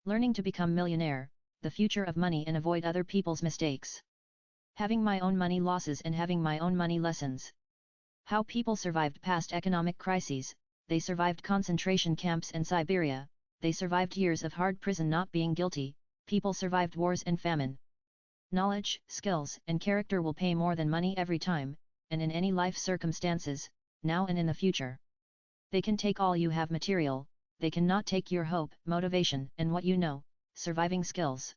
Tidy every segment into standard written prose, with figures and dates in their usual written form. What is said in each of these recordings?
Learning to become millionaire, the future of money and avoid other people's mistakes. Having my own money losses and having my own money lessons. How people survived past economic crises. They survived concentration camps and Siberia, they survived years of hard prison not being guilty, people survived wars and famine. Knowledge, skills, and character will pay more than money every time, and in any life circumstances, now and in the future. They can take all you have material, they cannot take your hope, motivation, and what you know, surviving skills.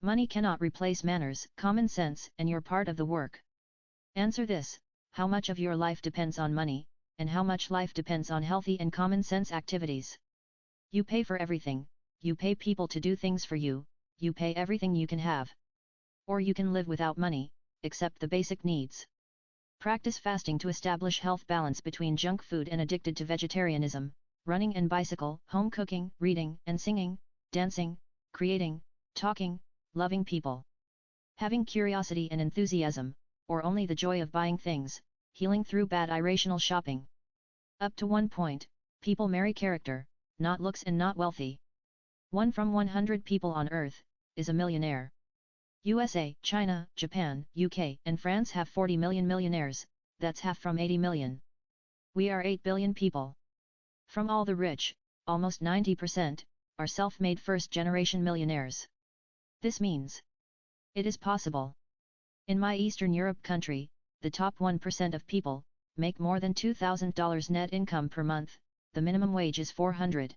Money cannot replace manners, common sense, and your part of the work. Answer this: how much of your life depends on money, and how much life depends on healthy and common sense activities? You pay for everything, you pay people to do things for you, you pay everything you can have. Or you can live without money, except the basic needs. Practice fasting to establish health balance between junk food and addicted to vegetarianism, running and bicycle, home cooking, reading and singing, dancing, creating, talking, loving people. Having curiosity and enthusiasm, or only the joy of buying things, healing through bad irrational shopping. Up to one point, people marry character, not looks and not wealthy. 1 from 100 people on earth, is a millionaire. USA, China, Japan, UK and France have 40 million millionaires, that's half from 80 million. We are 8 billion people. From all the rich, almost 90%, are self-made first-generation millionaires. This means it is possible. In my Eastern Europe country, the top 1% of people make more than $2,000 net income per month, the minimum wage is $400.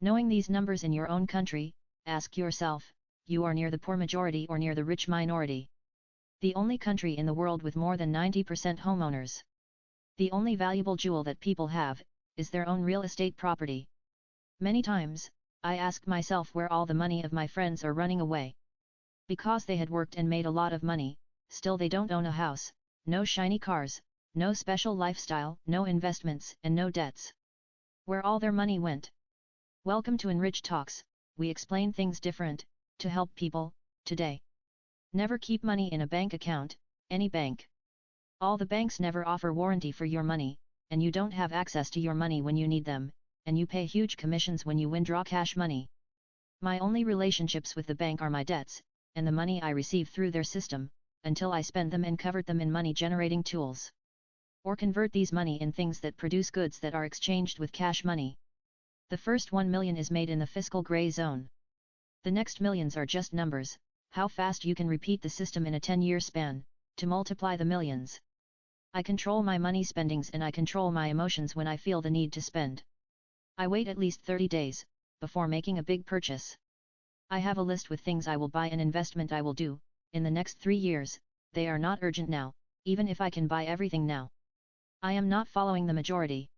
Knowing these numbers in your own country, ask yourself, you are near the poor majority or near the rich minority? The only country in the world with more than 90% homeowners. The only valuable jewel that people have, is their own real estate property. Many times, I ask myself where all the money of my friends are running away. Because they had worked and made a lot of money, still they don't own a house, no shiny cars, no special lifestyle, no investments, and no debts. Where all their money went? Welcome to Enrich Talks, we explain things different, to help people, today. Never keep money in a bank account, any bank. All the banks never offer warranty for your money, and you don't have access to your money when you need them, and you pay huge commissions when you withdraw cash money. My only relationships with the bank are my debts, and the money I receive through their system, until I spend them and convert them in money-generating tools. Or convert these money in things that produce goods that are exchanged with cash money. The first 1 million is made in the fiscal gray zone. The next millions are just numbers, how fast you can repeat the system in a 10-year span, to multiply the millions. I control my money spendings and I control my emotions when I feel the need to spend. I wait at least 30 days, before making a big purchase. I have a list with things I will buy and investment I will do, in the next 3 years, they are not urgent now, even if I can buy everything now. I am not following the majority.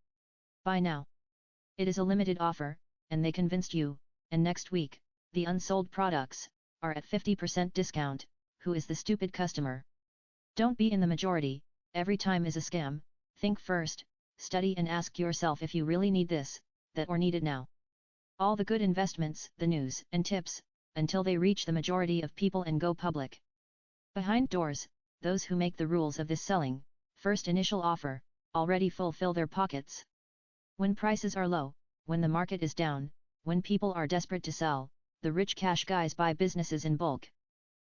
Buy now. It is a limited offer, and they convinced you, and next week, the unsold products, are at 50% discount, who is the stupid customer? Don't be in the majority, every time is a scam, think first, study and ask yourself if you really need this, that or need it now. All the good investments, the news, and tips, until they reach the majority of people and go public. Behind doors, those who make the rules of this selling, first initial offer, already fulfill their pockets. When prices are low, when the market is down, when people are desperate to sell, the rich cash guys buy businesses in bulk.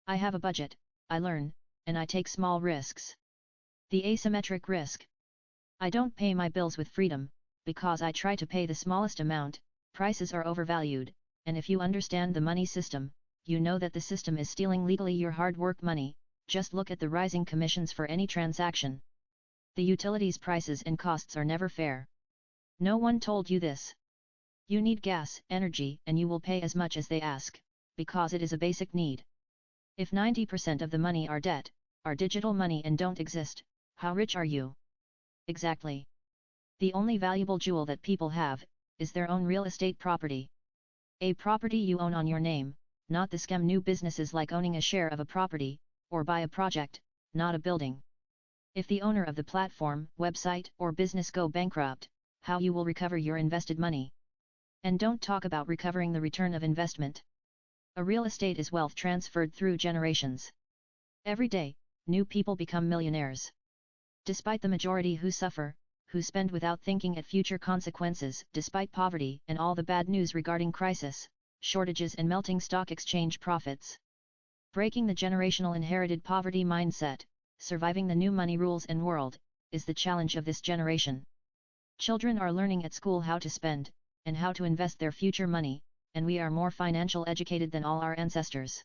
I have a budget, I learn, and I take small risks. The asymmetric risk. I don't pay my bills with freedom, because I try to pay the smallest amount, prices are overvalued, and if you understand the money system, you know that the system is stealing legally your hard work money, just look at the rising commissions for any transaction. The utilities prices and costs are never fair. No one told you this. You need gas, energy, and you will pay as much as they ask, because it is a basic need. If 90% of the money are debt, are digital money and don't exist, how rich are you? Exactly. The only valuable jewel that people have, is their own real estate property. A property you own on your name, not the scam new businesses like owning a share of a property, or buy a project, not a building. If the owner of the platform, website, or business go bankrupt, how you will recover your invested money? And don't talk about recovering the return of investment. A real estate is wealth transferred through generations. Every day, new people become millionaires. Despite the majority who suffer, who spend without thinking at future consequences, despite poverty and all the bad news regarding crisis, shortages and melting stock exchange profits. Breaking the generational inherited poverty mindset, surviving the new money rules and world, is the challenge of this generation. Children are learning at school how to spend, and how to invest their future money, and we are more financial educated than all our ancestors.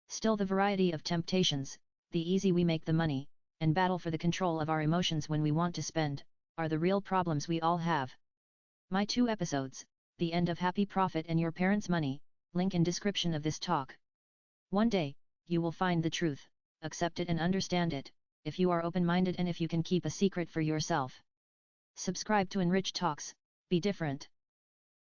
Still, the variety of temptations, the easy we make the money, and battle for the control of our emotions when we want to spend, are the real problems we all have. My 2 episodes, The End of Happy Profit and Your Parents' Money, link in description of this talk. One day, you will find the truth, accept it and understand it, if you are open-minded and if you can keep a secret for yourself. Subscribe to Enrich Talks, be different.